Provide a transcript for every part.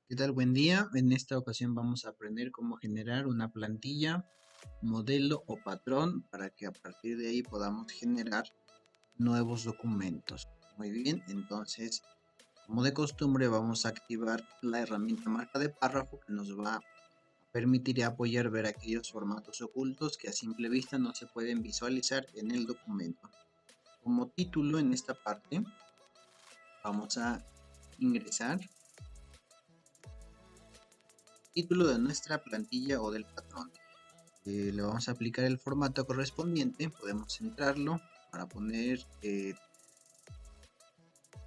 ¿Qué tal? Buen día. En esta ocasión vamos a aprender cómo generar una plantilla, modelo o patrón para que a partir de ahí podamos generar nuevos documentos. Muy bien, entonces, como de costumbre, vamos a activar la herramienta marca de párrafo que nos va a permitir y apoyar ver aquellos formatos ocultos que a simple vista no se pueden visualizar en el documento. Como título en esta parte, vamos a ingresar título de nuestra plantilla o del patrón. Le vamos a aplicar el formato correspondiente, podemos centrarlo para poner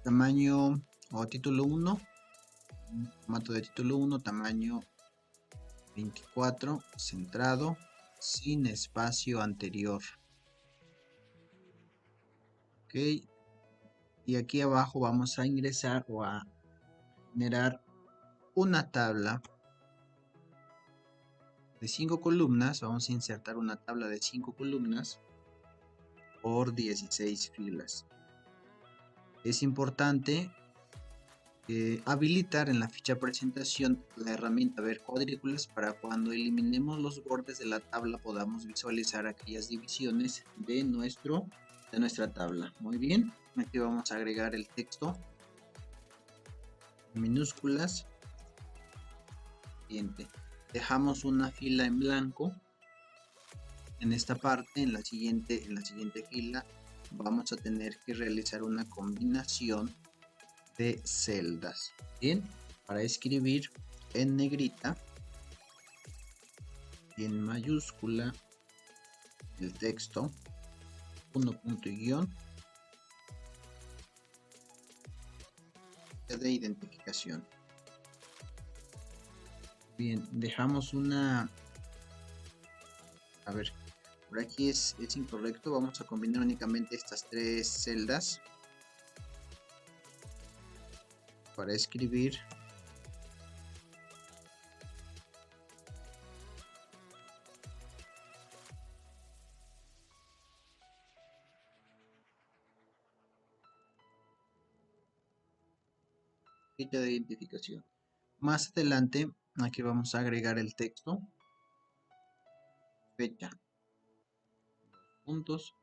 tamaño o título 1, formato de título 1, tamaño 24, centrado, sin espacio anterior. Ok, y aquí abajo vamos a ingresar o a generar una tabla de 5 columnas. Vamos a insertar una tabla de 5 columnas por 16 filas. Es importante habilitar en la ficha presentación la herramienta ver cuadrículas para cuando eliminemos los bordes de la tabla podamos visualizar aquellas divisiones de nuestra tabla. Muy bien, aquí vamos a agregar el texto en minúsculas. Siguiente, dejamos una fila en blanco. En esta parte, en la siguiente fila, vamos a tener que realizar una combinación de celdas. Bien, para escribir en negrita y en mayúscula el texto, punto y guión de identificación. Bien, dejamos una, a ver, por aquí es incorrecto, vamos a combinar únicamente estas tres celdas para escribir ficha de identificación. Más adelante, aquí vamos a agregar el texto, fecha, puntos.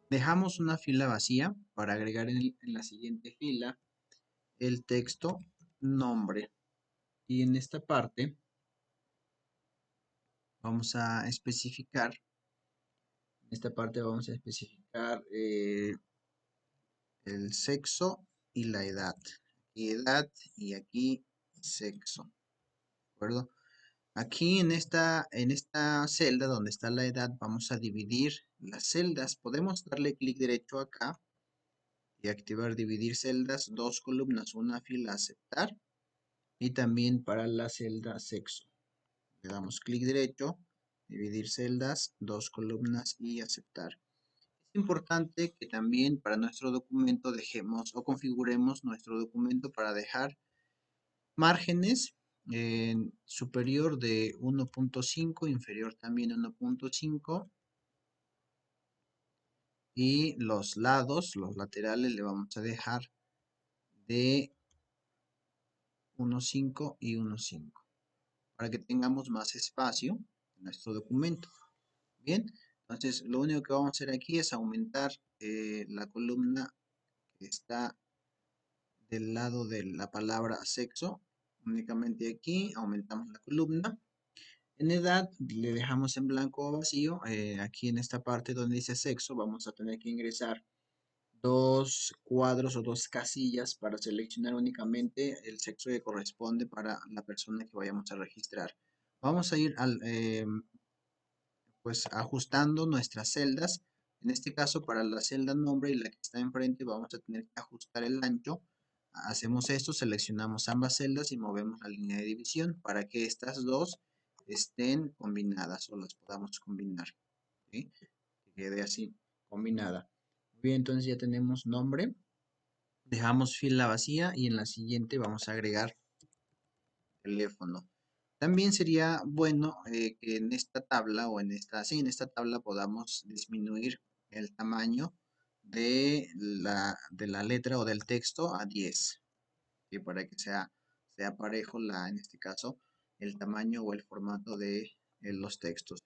Dejamos una fila vacía para agregar en la siguiente fila el texto, nombre. Y en esta parte vamos a especificar, el sexo y la edad. Aquí edad y aquí sexo. ¿De acuerdo? Aquí en esta celda donde está la edad vamos a dividir las celdas. Podemos darle clic derecho acá y activar dividir celdas, dos columnas, una fila, aceptar. Y también para la celda sexo. Le damos clic derecho, dividir celdas, dos columnas y aceptar. Es importante que también para nuestro documento dejemos o configuremos nuestro documento para dejar márgenes superior de 1.5, inferior también 1.5 y los lados, los laterales le vamos a dejar de 1.5 y 1.5 para que tengamos más espacio en nuestro documento. Bien, entonces lo único que vamos a hacer aquí es aumentar la columna que está del lado de la palabra sexo. Únicamente aquí aumentamos la columna. En edad le dejamos en blanco o vacío. Aquí en esta parte donde dice sexo vamos a tener que ingresar dos cuadros o dos casillas para seleccionar únicamente el sexo que corresponde para la persona que vayamos a registrar. Vamos a ir pues ajustando nuestras celdas. En este caso, para la celda nombre y la que está enfrente, vamos a tener que ajustar el ancho. Hacemos esto, seleccionamos ambas celdas y movemos la línea de división para que estas dos estén combinadas o las podamos combinar. ¿Sí? Que quede así, combinada. Bien, entonces ya tenemos nombre. Dejamos fila vacía y en la siguiente vamos a agregar teléfono. También sería bueno que en esta tabla o en esta tabla podamos disminuir el tamaño de la letra o del texto a 10, ¿sí? Para que sea esté parejo en este caso, el tamaño o el formato de los textos.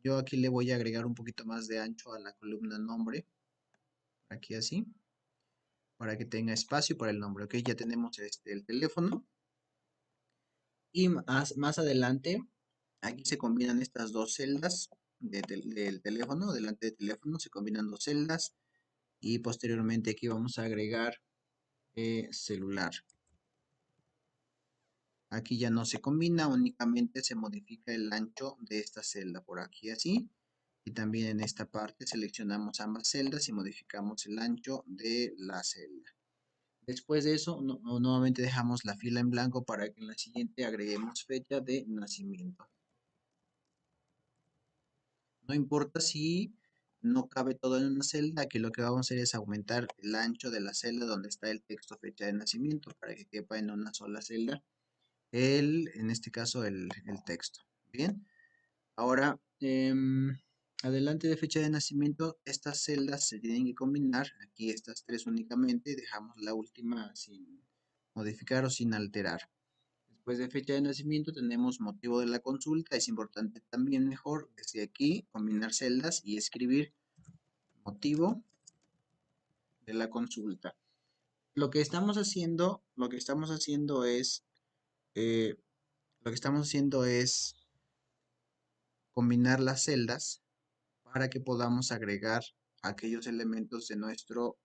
Yo aquí le voy a agregar un poquito más de ancho a la columna nombre, aquí así, para que tenga espacio para el nombre. Ok, ya tenemos el teléfono. Y más adelante, aquí se combinan estas dos celdas del teléfono, delante del teléfono se combinan dos celdas y posteriormente aquí vamos a agregar celular. Aquí ya no se combina, únicamente se modifica el ancho de esta celda por aquí así. Y también en esta parte seleccionamos ambas celdas y modificamos el ancho de la celda. Después de eso, nuevamente dejamos la fila en blanco para que en la siguiente agreguemos fecha de nacimiento. No importa si no cabe todo en una celda, aquí lo que vamos a hacer es aumentar el ancho de la celda donde está el texto fecha de nacimiento para que quepa en una sola celda en este caso el texto. Bien, ahora adelante de fecha de nacimiento, estas celdas se tienen que combinar, aquí estas tres únicamente, dejamos la última sin modificar o sin alterar. Después de fecha de nacimiento tenemos motivo de la consulta. Es importante también mejor desde aquí combinar celdas y escribir motivo de la consulta. Lo que estamos haciendo es, eh, combinar las celdas para que podamos agregar aquellos elementos de nuestro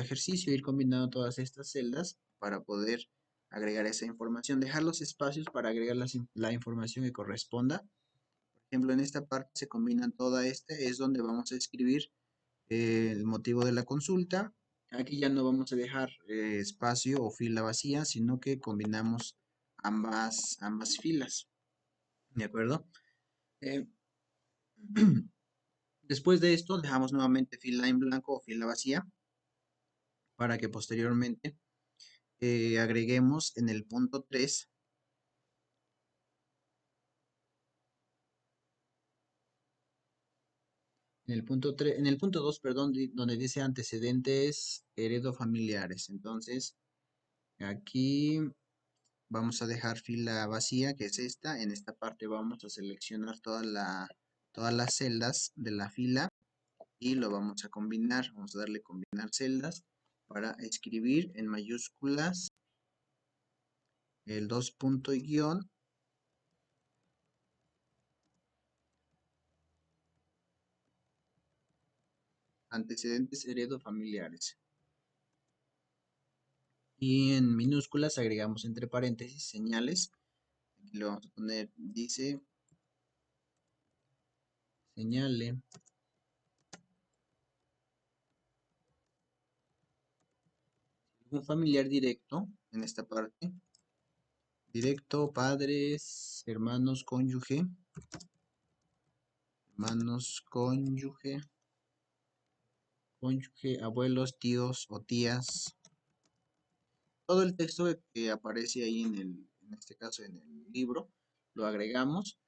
ejercicio, ir combinando todas estas celdas para poder agregar esa información, dejar los espacios para agregar la información que corresponda. Por ejemplo, en esta parte se combinan toda es donde vamos a escribir el motivo de la consulta. Aquí ya no vamos a dejar espacio o fila vacía, sino que combinamos ambas filas. ¿De acuerdo? Eh, Después de esto, dejamos nuevamente fila en blanco o fila vacía para que posteriormente agreguemos en el punto 3. En el punto 2, perdón, donde dice antecedentes heredofamiliares. Entonces, aquí vamos a dejar fila vacía, que es esta. En esta parte vamos a seleccionar todas las celdas de la fila y lo vamos a combinar. Vamos a darle combinar celdas para escribir en mayúsculas el 2 punto y guión. Antecedentes heredofamiliares. Y en minúsculas agregamos entre paréntesis señales. Aquí le vamos a poner, dice, señale un familiar directo en esta parte. Directo, padres, hermanos, cónyuge, abuelos, tíos o tías. Todo el texto que aparece ahí en este caso en el libro, lo agregamos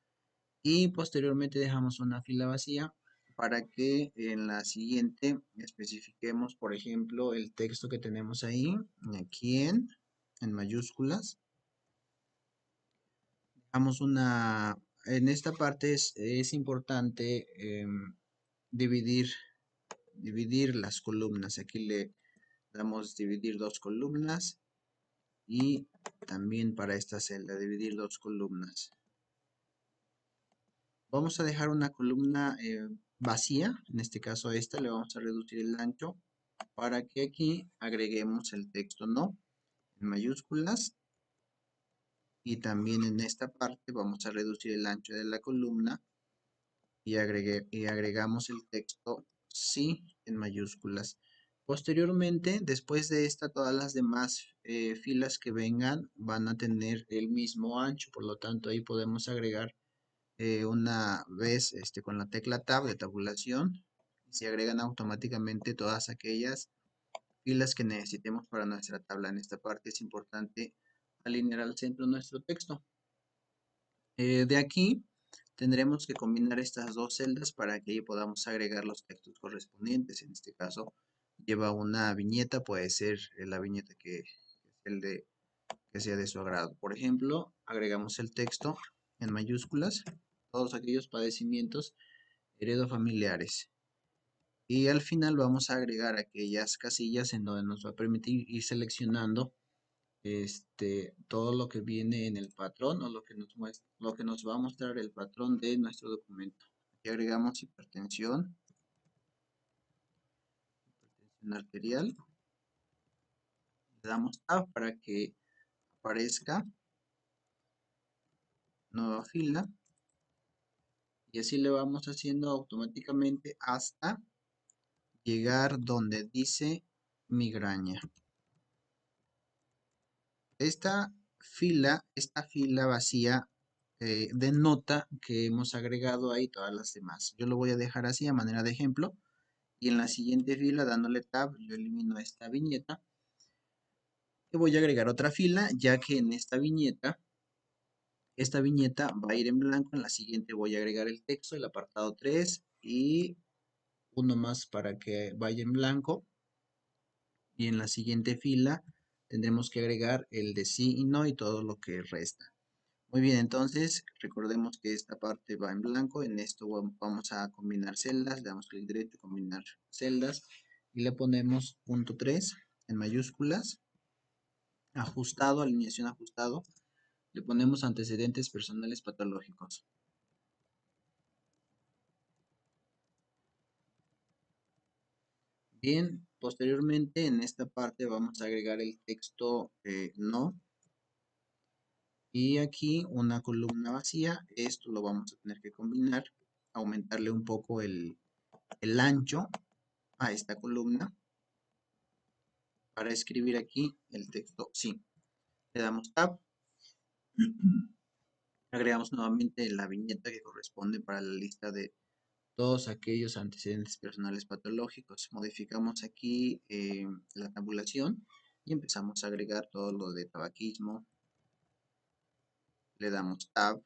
y posteriormente dejamos una fila vacía para que en la siguiente especifiquemos, por ejemplo, el texto que tenemos ahí, aquí en mayúsculas. En esta parte es importante dividir las columnas. Aquí le damos dividir dos columnas y también para esta celda dividir dos columnas. Vamos a dejar una columna vacía, en este caso a esta le vamos a reducir el ancho para que aquí agreguemos el texto no en mayúsculas y también en esta parte vamos a reducir el ancho de la columna y agregamos el texto sí en mayúsculas. Posteriormente, después de esta, todas las demás filas que vengan van a tener el mismo ancho, por lo tanto ahí podemos agregar una vez con la tecla Tab de tabulación y se agregan automáticamente todas aquellas filas que necesitemos para nuestra tabla. En esta parte es importante alinear al centro nuestro texto. De aquí tendremos que combinar estas dos celdas para que ahí podamos agregar los textos correspondientes. En este caso lleva una viñeta, puede ser la viñeta que es el de que sea de su agrado. Por ejemplo, agregamos el texto en mayúsculas, todos aquellos padecimientos heredofamiliares. Y al final vamos a agregar aquellas casillas en donde nos va a permitir ir seleccionando todo lo que viene en el patrón o lo que nos muestra, lo que nos va a mostrar el patrón de nuestro documento. Aquí agregamos hipertensión arterial, le damos Tab para que aparezca nueva fila y así le vamos haciendo automáticamente hasta llegar donde dice migraña. Esta fila vacía denota que hemos agregado ahí todas las demás. Yo lo voy a dejar así a manera de ejemplo. Y en la siguiente fila, dándole Tab, yo elimino esta viñeta. Y voy a agregar otra fila, ya que en esta viñeta va a ir en blanco. En la siguiente voy a agregar el texto, el apartado 3 y uno más para que vaya en blanco. Y en la siguiente fila tendremos que agregar el de sí y no y todo lo que resta. Muy bien, entonces recordemos que esta parte va en blanco. En esto vamos a combinar celdas. Le damos clic derecho, combinar celdas y le ponemos punto 3 en mayúsculas. Ajustado, alineación ajustado. Le ponemos antecedentes personales patológicos. Bien, posteriormente en esta parte vamos a agregar el texto no. Y aquí una columna vacía. Esto lo vamos a tener que combinar. Aumentarle un poco el ancho a esta columna para escribir aquí el texto sí. Le damos Tab. Agregamos nuevamente la viñeta que corresponde para la lista de todos aquellos antecedentes personales patológicos. Modificamos aquí la tabulación y empezamos a agregar todo lo de tabaquismo. Le damos Tab,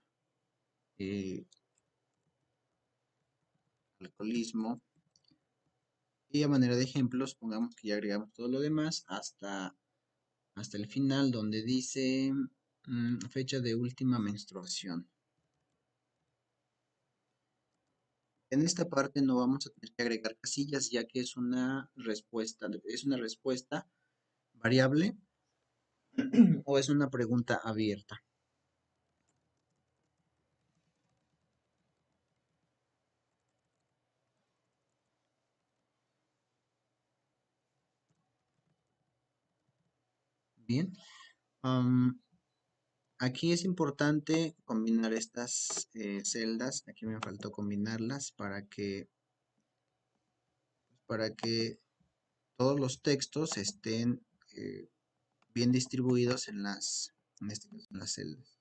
alcoholismo. Y a manera de ejemplos, pongamos que ya agregamos todo lo demás hasta el final donde dice fecha de última menstruación. En esta parte no vamos a tener que agregar casillas ya que es una respuesta variable o es una pregunta abierta. Bien, aquí es importante combinar estas celdas. Aquí me faltó combinarlas para que todos los textos estén bien distribuidos en las celdas.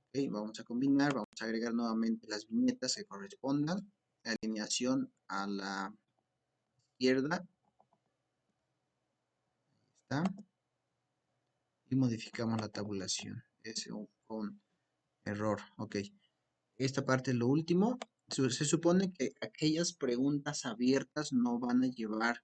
Okay, vamos a combinar, vamos a agregar nuevamente las viñetas que correspondan. Alineación a la izquierda. Está. Y modificamos la tabulación. Es con error. Ok. Esta parte es lo último. Se supone que aquellas preguntas abiertas no van a llevar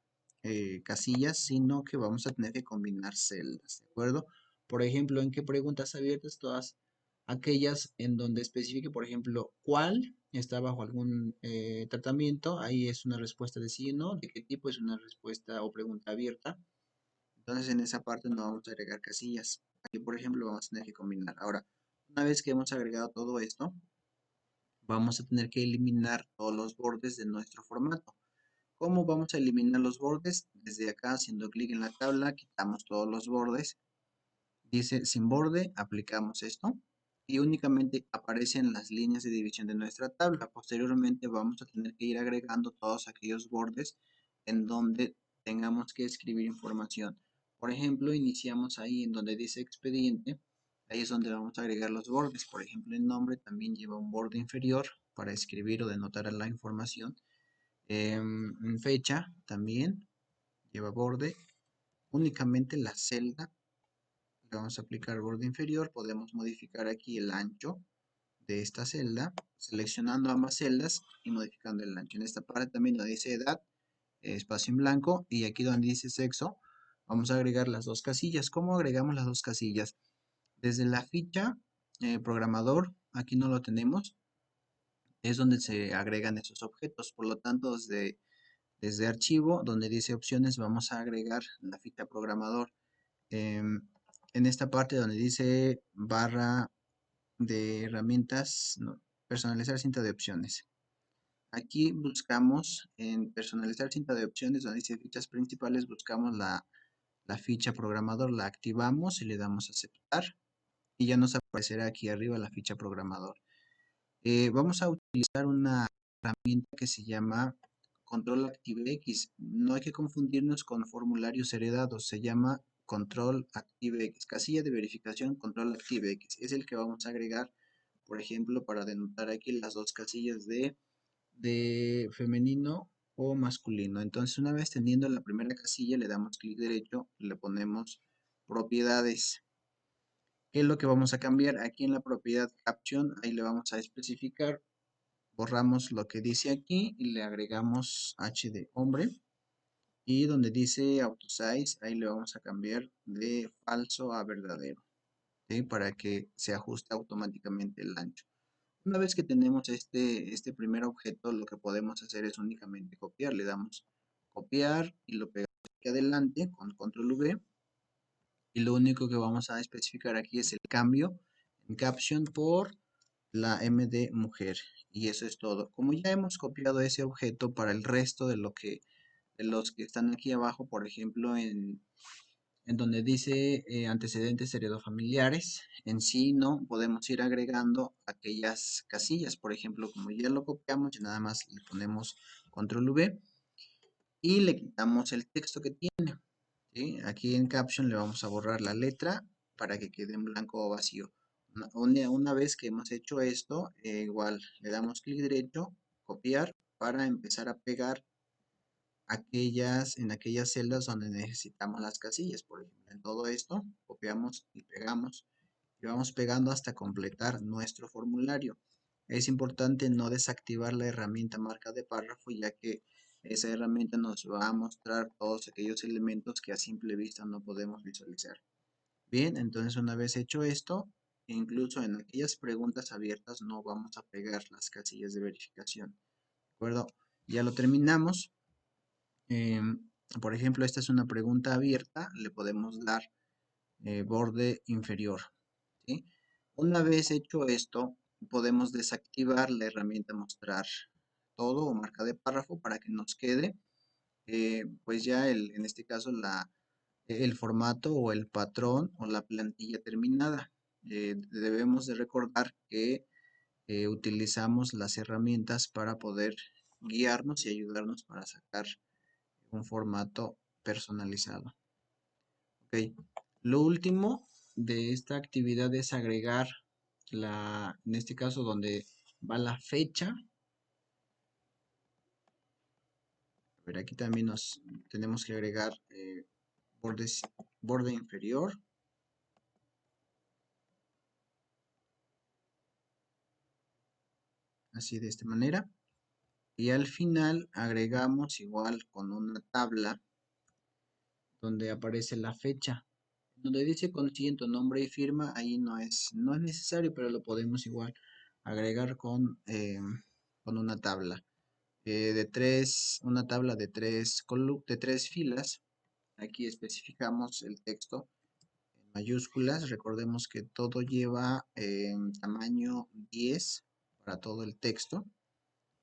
casillas, sino que vamos a tener que combinar celdas, ¿de acuerdo? Por ejemplo, ¿en qué preguntas abiertas? Todas aquellas en donde especifique, por ejemplo, cuál está bajo algún tratamiento. Ahí es una respuesta de sí o no. ¿De qué tipo? Es una respuesta o pregunta abierta. Entonces en esa parte no vamos a agregar casillas. Aquí, por ejemplo, vamos a tener que combinar. Ahora, una vez que hemos agregado todo esto, vamos a tener que eliminar todos los bordes de nuestro formato. ¿Cómo vamos a eliminar los bordes? Desde acá, haciendo clic en la tabla, quitamos todos los bordes. Dice sin borde, aplicamos esto y únicamente aparecen las líneas de división de nuestra tabla. Posteriormente vamos a tener que ir agregando todos aquellos bordes en donde tengamos que escribir información. Por ejemplo, iniciamos ahí en donde dice expediente. Ahí es donde vamos a agregar los bordes. Por ejemplo, el nombre también lleva un borde inferior para escribir o denotar la información. Fecha también lleva borde. Únicamente la celda le vamos a aplicar borde inferior. Podemos modificar aquí el ancho de esta celda, seleccionando ambas celdas y modificando el ancho. En esta parte también donde dice edad, espacio en blanco, y aquí donde dice sexo, Vamos a agregar las dos casillas. ¿Cómo agregamos las dos casillas? Desde la ficha programador, aquí no lo tenemos, es donde se agregan esos objetos. Por lo tanto, desde archivo, donde dice opciones, vamos a agregar la ficha programador. En esta parte donde dice barra de herramientas, no, personalizar cinta de opciones. Aquí buscamos en personalizar cinta de opciones, donde dice fichas principales, buscamos la ficha programador, la activamos y le damos a aceptar y ya nos aparecerá aquí arriba la ficha programador. Vamos a utilizar una herramienta que se llama Control ActiveX. No hay que confundirnos con formularios heredados, se llama Control ActiveX, casilla de verificación Control ActiveX. Es el que vamos a agregar, por ejemplo, para denotar aquí las dos casillas de femenino o masculino. Entonces, una vez teniendo la primera casilla, le damos clic derecho, le ponemos propiedades. ¿Qué es lo que vamos a cambiar? Aquí en la propiedad caption, ahí le vamos a especificar, borramos lo que dice aquí y le agregamos H de hombre. Y donde dice AutoSize, ahí le vamos a cambiar de falso a verdadero, ¿sí? Para que se ajuste automáticamente el ancho. Una vez que tenemos este primer objeto, lo que podemos hacer es únicamente copiar. Le damos copiar y lo pegamos aquí adelante con Control V. Y lo único que vamos a especificar aquí es el cambio en caption por la M de mujer. Y eso es todo. Como ya hemos copiado ese objeto para el resto de los que están aquí abajo, por ejemplo, en donde dice antecedentes heredofamiliares, en sí no podemos ir agregando aquellas casillas. Por ejemplo, como ya lo copiamos, ya nada más le ponemos Control V y le quitamos el texto que tiene. ¿Sí? Aquí en caption le vamos a borrar la letra para que quede en blanco o vacío. Una vez que hemos hecho esto, igual le damos clic derecho, copiar, para empezar a pegar en aquellas celdas donde necesitamos las casillas. Por ejemplo, en todo esto, copiamos y pegamos. Y vamos pegando hasta completar nuestro formulario. Es importante no desactivar la herramienta marca de párrafo, ya que esa herramienta nos va a mostrar todos aquellos elementos que a simple vista no podemos visualizar. Bien, entonces una vez hecho esto, incluso en aquellas preguntas abiertas no vamos a pegar las casillas de verificación. ¿De acuerdo? Ya lo terminamos. Por ejemplo, esta es una pregunta abierta, le podemos dar borde inferior. ¿Sí? Una vez hecho esto, podemos desactivar la herramienta mostrar todo o marca de párrafo para que nos quede, pues ya en este caso, el formato o el patrón o la plantilla terminada. Debemos de recordar que utilizamos las herramientas para poder guiarnos y ayudarnos para sacar un formato personalizado. Ok. Lo último de esta actividad es agregar en este caso donde va la fecha. A ver, aquí también tenemos que agregar borde inferior. Así de esta manera. Y al final agregamos igual con una tabla donde aparece la fecha. Donde dice consiento, nombre y firma, ahí no es necesario, pero lo podemos igual agregar con una tabla. Una tabla de tres filas. Aquí especificamos el texto en mayúsculas. Recordemos que todo lleva tamaño 10 para todo el texto.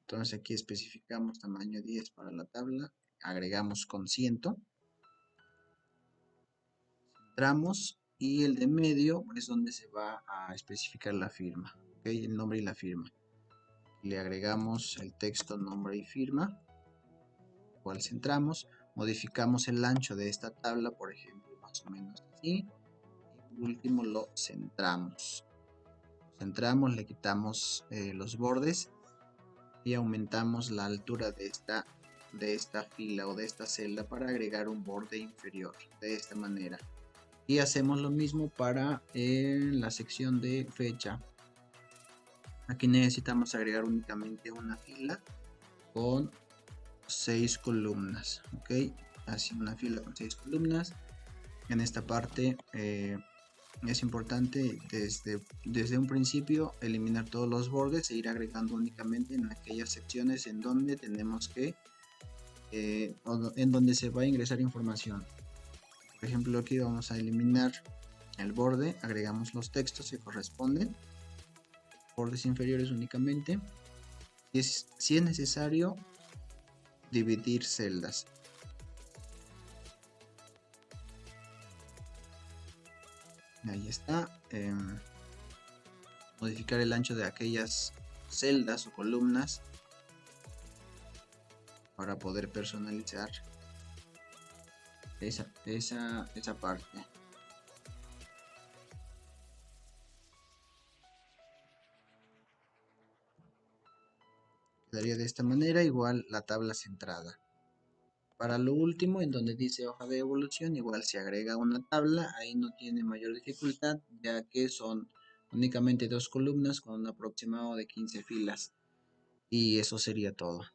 Entonces aquí especificamos tamaño 10 para la tabla. Agregamos consiento. Centramos y el de medio es donde se va a especificar la firma. ¿Okay? El nombre y la firma. Le agregamos el texto, nombre y firma. Igual centramos, modificamos el ancho de esta tabla, por ejemplo, más o menos así. Y por último lo centramos. Centramos, le quitamos los bordes y aumentamos la altura de esta fila o de esta celda para agregar un borde inferior de esta manera. Y hacemos lo mismo para la sección de fecha. Aquí necesitamos agregar únicamente una fila con 6 columnas, ok, así una fila con 6 columnas. En esta parte es importante desde un principio eliminar todos los bordes e ir agregando únicamente en aquellas secciones en donde tenemos que en donde se va a ingresar información. Por ejemplo, aquí vamos a eliminar el borde, agregamos los textos que corresponden, bordes inferiores únicamente. Si es necesario, dividir celdas. Ahí está. Modificar el ancho de aquellas celdas o columnas para poder personalizar esa parte. Quedaría de esta manera, igual la tabla centrada. Para lo último, en donde dice hoja de evolución, igual se agrega una tabla, ahí no tiene mayor dificultad, ya que son únicamente dos columnas con un aproximado de 15 filas. Y eso sería todo.